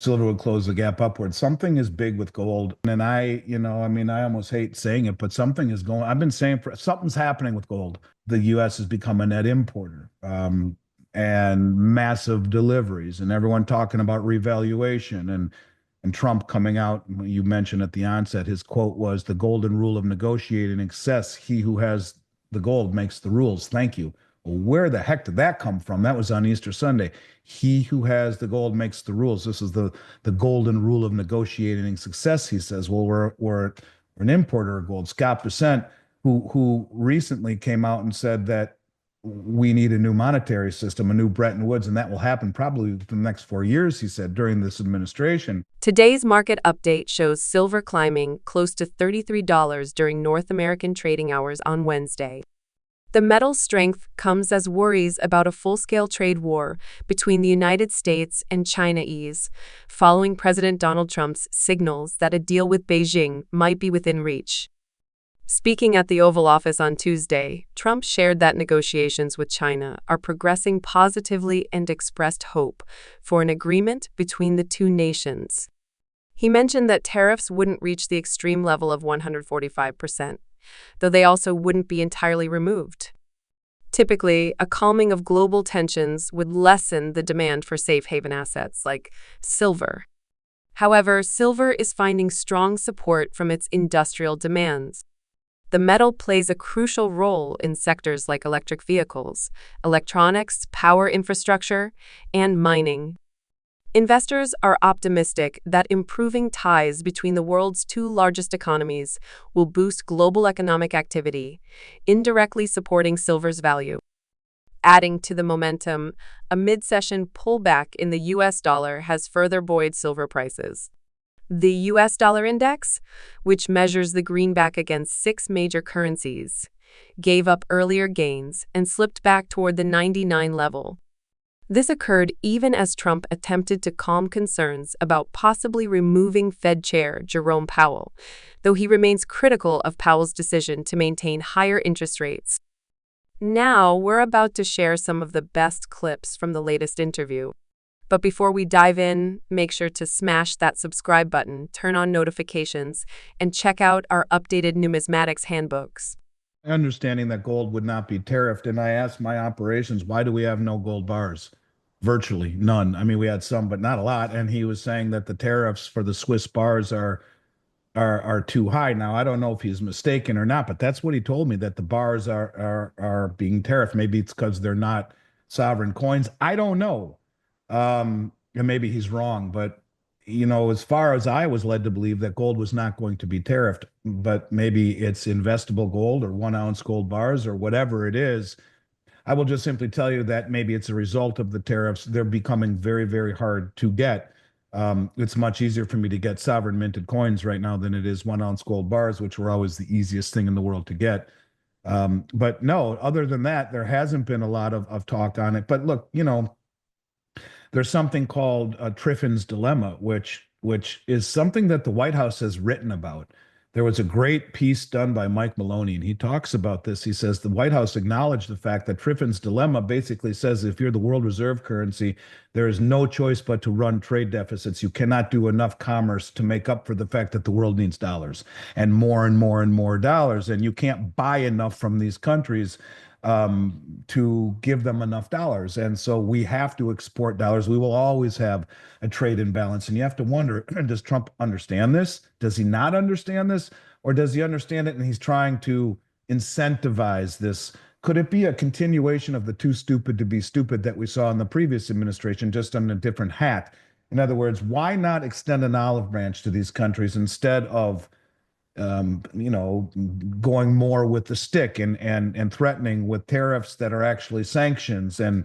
Silver would close the gap upward. Something is big with gold. And I almost hate saying it, but something is going, I've been saying something's happening with gold. The US has become a net importer, and massive deliveries, and everyone talking about revaluation and Trump coming out. You mentioned at the onset, his quote was the golden rule of negotiating excess. He who has the gold makes the rules. Thank you. Well, where the heck did that come from? That was on Easter Sunday. He who has the gold makes the rules. This is the golden rule of negotiating success. He says, well, we're an importer of gold. Scott Bessent, who recently came out and said that we need a new monetary system, a new Bretton Woods, and that will happen probably within the next 4 years, he said, during this administration. Today's market update shows silver climbing close to $33 during North American trading hours on Wednesday. The metal's strength comes as worries about a full-scale trade war between the United States and China ease, following President Donald Trump's signals that a deal with Beijing might be within reach. Speaking at the Oval Office on Tuesday, Trump shared that negotiations with China are progressing positively and expressed hope for an agreement between the two nations. He mentioned that tariffs wouldn't reach the extreme level of 145%, though they also wouldn't be entirely removed. Typically, a calming of global tensions would lessen the demand for safe haven assets like silver. However, silver is finding strong support from its industrial demands. The metal plays a crucial role in sectors like electric vehicles, electronics, power infrastructure, and mining. Investors are optimistic that improving ties between the world's two largest economies will boost global economic activity, indirectly supporting silver's value. Adding to the momentum, a mid-session pullback in the US dollar has further buoyed silver prices. The US dollar index, which measures the greenback against 6 major currencies, gave up earlier gains and slipped back toward the 99 level. This occurred even as Trump attempted to calm concerns about possibly removing Fed Chair Jerome Powell, though he remains critical of Powell's decision to maintain higher interest rates. Now, we're about to share some of the best clips from the latest interview. But before we dive in, make sure to smash that subscribe button, turn on notifications, and check out our updated numismatics handbooks. Understanding that gold would not be tariffed, and I asked my operations, why do we have no gold bars? Virtually none. I mean, we had some, but not a lot. And he was saying that the tariffs for the Swiss bars are too high. Now, I don't know if he's mistaken or not, but that's what he told me, that the bars are being tariffed. Maybe it's because they're not sovereign coins. I don't know. And maybe he's wrong, but as far as I was led to believe that gold was not going to be tariffed, but maybe it's investable gold or 1 ounce gold bars or whatever it is. I will just simply tell you that maybe it's a result of the tariffs. They're becoming very, very hard to get. It's much easier for me to get sovereign minted coins right now than it is 1 ounce gold bars, which were always the easiest thing in the world to get. But no, other than that, there hasn't been a lot of talk on it. But look, there's something called Triffin's dilemma, which is something that the White House has written about. There was a great piece done by Mike Maloney, and he talks about this. He says the White House acknowledged the fact that Triffin's dilemma basically says if you're the world reserve currency, there is no choice but to run trade deficits. You cannot do enough commerce to make up for the fact that the world needs dollars and more and more and more dollars, and you can't buy enough from these countries to give them enough dollars. And so we have to export dollars. We will always have a trade imbalance. And you have to wonder, does Trump understand this? Does he not understand this? Or does he understand it and he's trying to incentivize this? Could it be a continuation of the too stupid to be stupid that we saw in the previous administration, just on a different hat? In other words, why not extend an olive branch to these countries instead of going more with the stick and threatening with tariffs that are actually sanctions and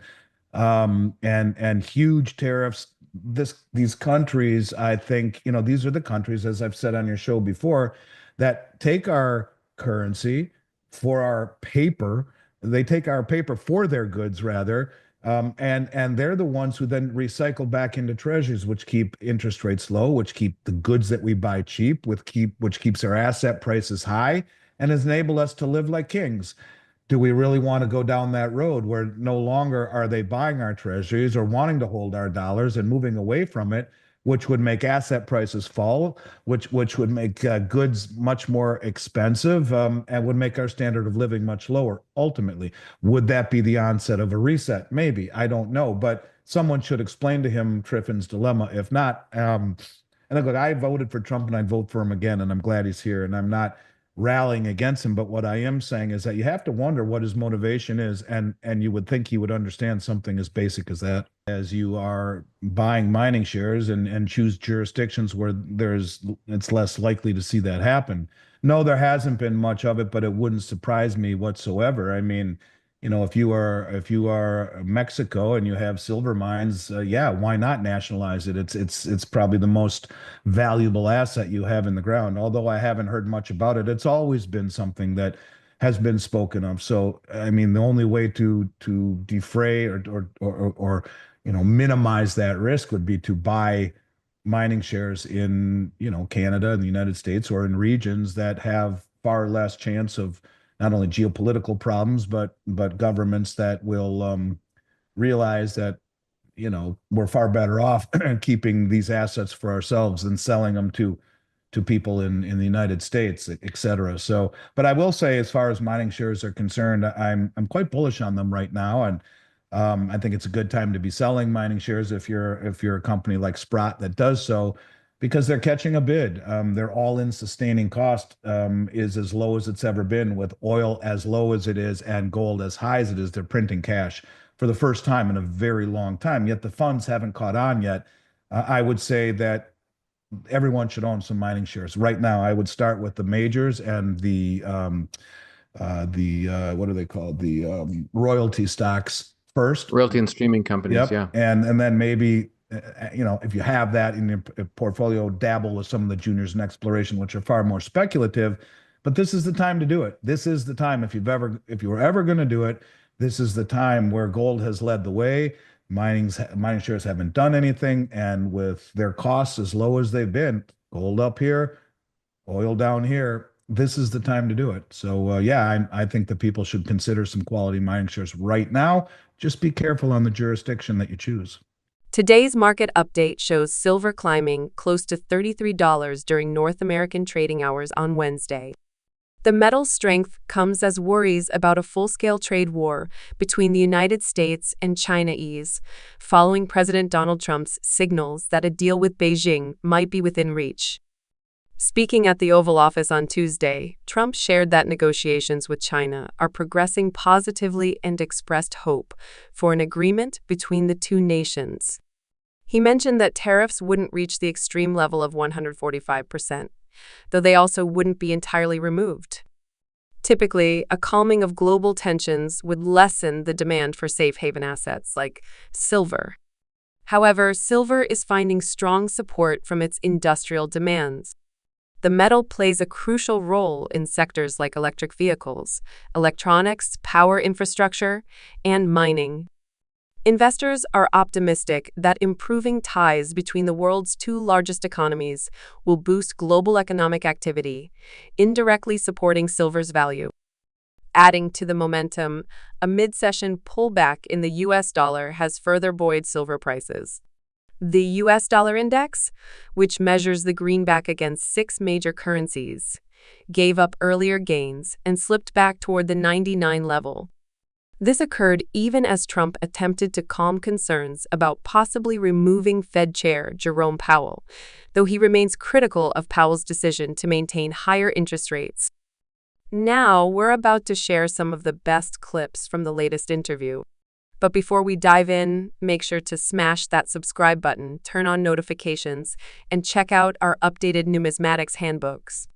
huge tariffs. These countries, I think, these are the countries, as I've said on your show before, that take our currency for our paper. They take our paper for their goods, rather, and they're the ones who then recycle back into treasuries, which keep interest rates low, which keep the goods that we buy cheap, which keeps our asset prices high, and has enabled us to live like kings. Do we really want to go down that road where no longer are they buying our treasuries or wanting to hold our dollars and moving away from it, which would make asset prices fall, which would make goods much more expensive, and would make our standard of living much lower. Ultimately, would that be the onset of a reset? Maybe. I don't know, but someone should explain to him Triffin's dilemma. If not, and look, I voted for Trump and I'd vote for him again, and I'm glad he's here. And I'm not rallying against him, but what I am saying is that you have to wonder what his motivation is, and you would think he would understand something as basic as that. As you are buying mining shares and choose jurisdictions where it's less likely to see that happen. No, there hasn't been much of it, but it wouldn't surprise me whatsoever. I mean, if you are Mexico and you have silver mines, yeah, why not nationalize it? It's probably the most valuable asset you have in the ground. Although I haven't heard much about it, it's always been something that has been spoken of. So I mean, the only way to defray or minimize that risk would be to buy mining shares in Canada and the United States, or in regions that have far less chance of not only geopolitical problems, but governments that will realize that we're far better off keeping these assets for ourselves than selling them to people in the United States, et cetera. So, but I will say, as far as mining shares are concerned, I'm quite bullish on them right now, and I think it's a good time to be selling mining shares if you're a company like Sprott that does so, because they're catching a bid. Their all-in sustaining cost is as low as it's ever been, with oil as low as it is and gold as high as it is. They're printing cash for the first time in a very long time, yet the funds haven't caught on yet. I would say that everyone should own some mining shares right now. I would start with the majors and the what are they called? The royalty stocks first. Royalty and streaming companies, Yep. yeah. And then maybe if you have that in your portfolio, dabble with some of the juniors in exploration, which are far more speculative. But this is the time to do it. This is the time. If you were ever going to do it, this is the time where gold has led the way. Mining shares haven't done anything, and with their costs as low as they've been, gold up here, oil down here, this is the time to do it. So yeah, I think that people should consider some quality mining shares right now. Just be careful on the jurisdiction that you choose. Today's market update shows silver climbing close to $33 during North American trading hours on Wednesday. The metal's strength comes as worries about a full-scale trade war between the United States and China ease, following President Donald Trump's signals that a deal with Beijing might be within reach. Speaking at the Oval Office on Tuesday, Trump shared that negotiations with China are progressing positively and expressed hope for an agreement between the two nations. He mentioned that tariffs wouldn't reach the extreme level of 145%, though they also wouldn't be entirely removed. Typically, a calming of global tensions would lessen the demand for safe haven assets like silver. However, silver is finding strong support from its industrial demands. The metal plays a crucial role in sectors like electric vehicles, electronics, power infrastructure, and mining. Investors are optimistic that improving ties between the world's two largest economies will boost global economic activity, indirectly supporting silver's value. Adding to the momentum, a mid-session pullback in the US dollar has further buoyed silver prices. The US dollar index, which measures the greenback against 6 major currencies, gave up earlier gains and slipped back toward the 99 level. This occurred even as Trump attempted to calm concerns about possibly removing Fed Chair Jerome Powell, though he remains critical of Powell's decision to maintain higher interest rates. Now, we're about to share some of the best clips from the latest interview. But before we dive in, make sure to smash that subscribe button, turn on notifications, and check out our updated numismatics handbooks.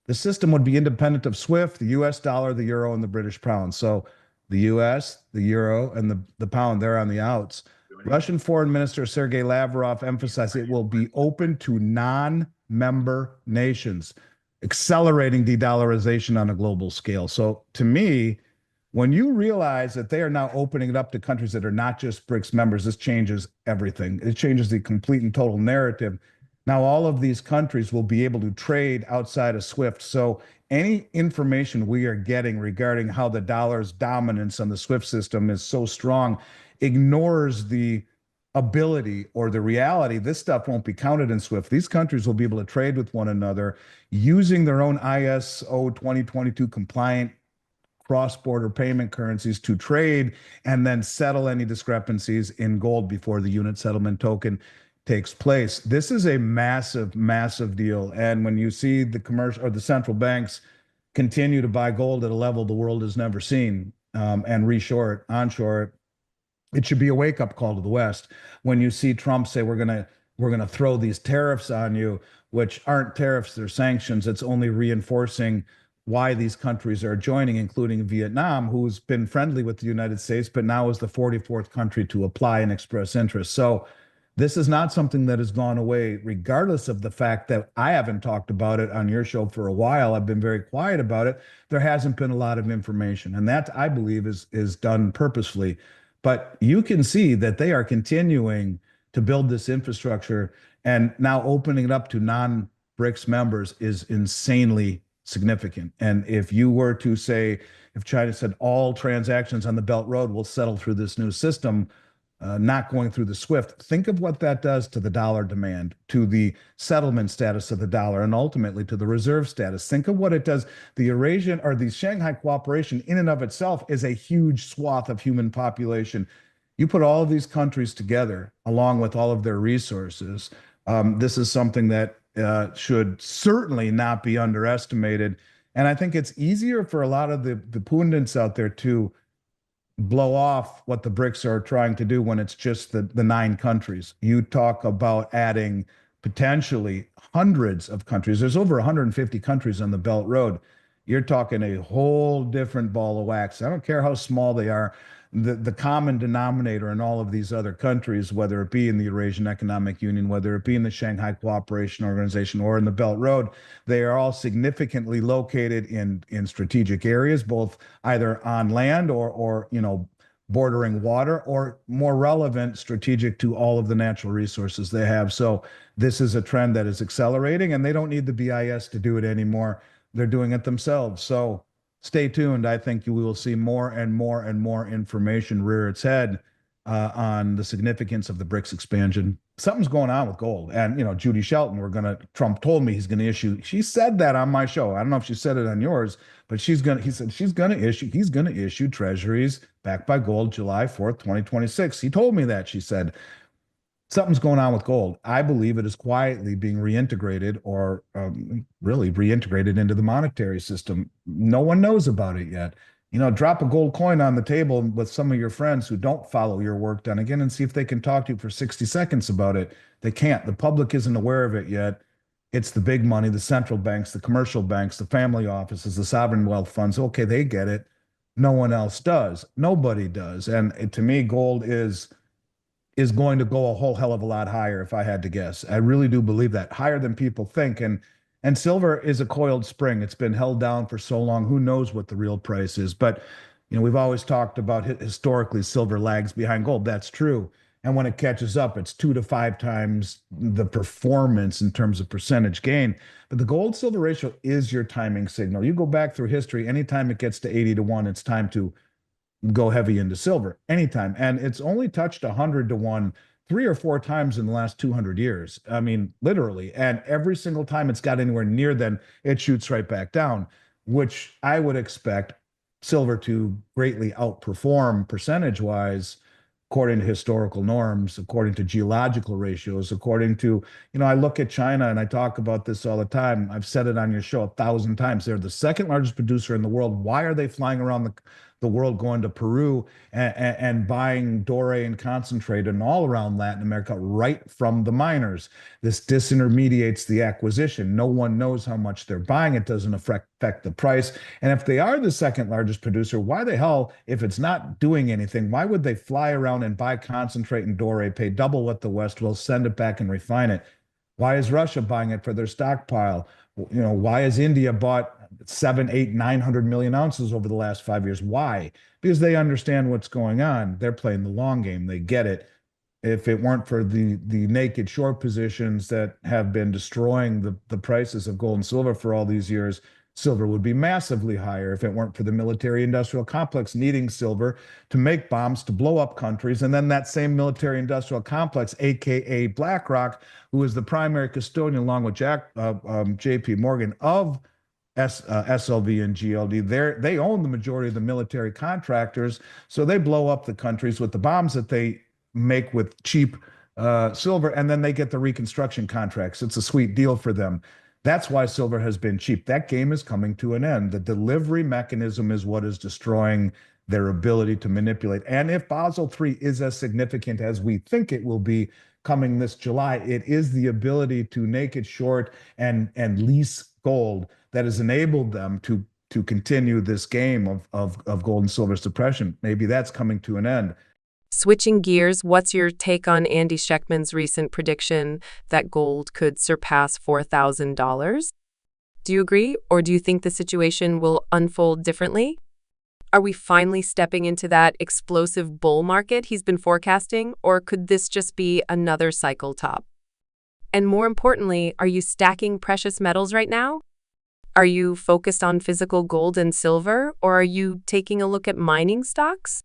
The system would be independent of SWIFT, the US dollar, the euro, and the British pound. So the US, the euro, and the pound, they're on the outs. Russian Foreign Minister Sergei Lavrov emphasized it will be open to non-member nations, accelerating de-dollarization on a global scale. So to me, when you realize that they are now opening it up to countries that are not just BRICS members, this changes everything. It changes the complete and total narrative. Now, all of these countries will be able to trade outside of SWIFT. So any information we are getting regarding how the dollar's dominance on the SWIFT system is so strong ignores the ability or the reality, this stuff won't be counted in SWIFT. These countries will be able to trade with one another using their own ISO 2022 compliant cross-border payment currencies to trade and then settle any discrepancies in gold before the unit settlement token takes place. This is a massive, massive deal. And when you see the commercial or the central banks continue to buy gold at a level the world has never seen, and reshore it, onshore it, it should be a wake-up call to the West. When you see Trump say we're gonna throw these tariffs on you, which aren't tariffs, they're sanctions. It's only reinforcing why these countries are joining, including Vietnam, who's been friendly with the United States, but now is the 44th country to apply and express interest. So this is not something that has gone away, regardless of the fact that I haven't talked about it on your show for a while. I've been very quiet about it. There hasn't been a lot of information, and that I believe is done purposefully. But you can see that they are continuing to build this infrastructure, and now opening it up to non-BRICS members is insanely significant. And if you were to say, if China said all transactions on the Belt Road will settle through this new system, not going through the SWIFT, think of what that does to the dollar demand, to the settlement status of the dollar, and ultimately to the reserve status. Think of what it does. The Eurasian or the Shanghai Cooperation in and of itself is a huge swath of human population. You put all of these countries together, along with all of their resources. This is something that should certainly not be underestimated. And I think it's easier for a lot of the pundits out there to blow off what the BRICS are trying to do when it's just the 9 countries. You talk about adding potentially hundreds of countries. There's over 150 countries on the Belt Road. You're talking a whole different ball of wax. I don't care how small they are. The common denominator in all of these other countries, whether it be in the Eurasian Economic Union, whether it be in the Shanghai Cooperation Organization or in the Belt Road, they are all significantly located in strategic areas, both either on land or bordering water, or more relevant, strategic to all of the natural resources they have. So this is a trend that is accelerating, and they don't need the BIS to do it anymore. They're doing it themselves. So stay tuned. I think you will see more and more and more information rear its head on the significance of the BRICS expansion. Something's going on with gold. And, Judy Shelton, Trump told me he's going to issue, she said that on my show. I don't know if she said it on yours, but he's going to issue treasuries backed by gold July 4th, 2026. He told me that, she said. Something's going on with gold. I believe it is quietly being reintegrated, or really reintegrated into the monetary system. No one knows about it yet. Drop a gold coin on the table with some of your friends who don't follow your work done again and see if they can talk to you for 60 seconds about it. They can't. The public isn't aware of it yet. It's the big money, the central banks, the commercial banks, the family offices, the sovereign wealth funds. Okay, they get it. No one else does. Nobody does. And to me, gold is going to go a whole hell of a lot higher, if I had to guess. I really do believe that, higher than people think. And silver is a coiled spring. It's been held down for so long. Who knows what the real price is? But we've always talked about historically silver lags behind gold. That's true. And when it catches up, it's 2 to 5 times the performance in terms of percentage gain. But the gold silver ratio is your timing signal. You go back through history, anytime it gets to 80 to 1, it's time to go heavy into silver anytime. And it's only touched 100 to 1 3 or 4 times in the last 200 years. I mean, literally. And every single time it's got anywhere near, then it shoots right back down, which I would expect silver to greatly outperform percentage wise, according to historical norms, according to geological ratios, according to, I look at China, and I talk about this all the time. I've said it on your show 1,000 times. They're the second largest producer in the world. Why are they flying around the world, going to Peru and buying doré and concentrate and all around Latin America right from the miners? This disintermediates the acquisition. No one knows how much they're buying. It doesn't affect the price. And if they are the second largest producer, why the hell, if it's not doing anything, why would they fly around and buy concentrate and doré, pay double what the West will, send it back and refine it? Why is Russia buying it for their stockpile? Why has India bought 7, 8, 900 million ounces over the last 5 years? Why? Because they understand what's going on. They're playing the long game. They get it. If it weren't for the naked short positions that have been destroying the prices of gold and silver for all these years, Silver would be massively higher if it weren't for the military industrial complex needing silver to make bombs to blow up countries. And then that same military industrial complex, AKA BlackRock, who is the primary custodian along with JP Morgan of SLV and GLD, they own the majority of the military contractors. So they blow up the countries with the bombs that they make with cheap silver, and then they get the reconstruction contracts. It's a sweet deal for them. That's why silver has been cheap. That game is coming to an end. The delivery mechanism is what is destroying their ability to manipulate. And if Basel III is as significant as we think it will be coming this July, it is the ability to naked short and lease gold that has enabled them to continue this game of gold and silver suppression. Maybe that's coming to an end. Switching gears, what's your take on Andy Schectman's recent prediction that gold could surpass $4,000? Do you agree, or do you think the situation will unfold differently? Are we finally stepping into that explosive bull market he's been forecasting, or could this just be another cycle top? And more importantly, are you stacking precious metals right now? Are you focused on physical gold and silver, or are you taking a look at mining stocks?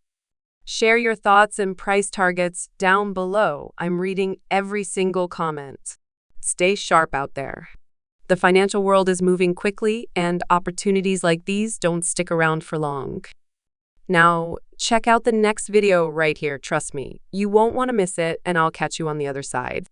Share your thoughts and price targets down below. I'm reading every single comment. Stay sharp out there. The financial world is moving quickly, and opportunities like these don't stick around for long. Now, check out the next video right here. Trust me, you won't want to miss it, and I'll catch you on the other side.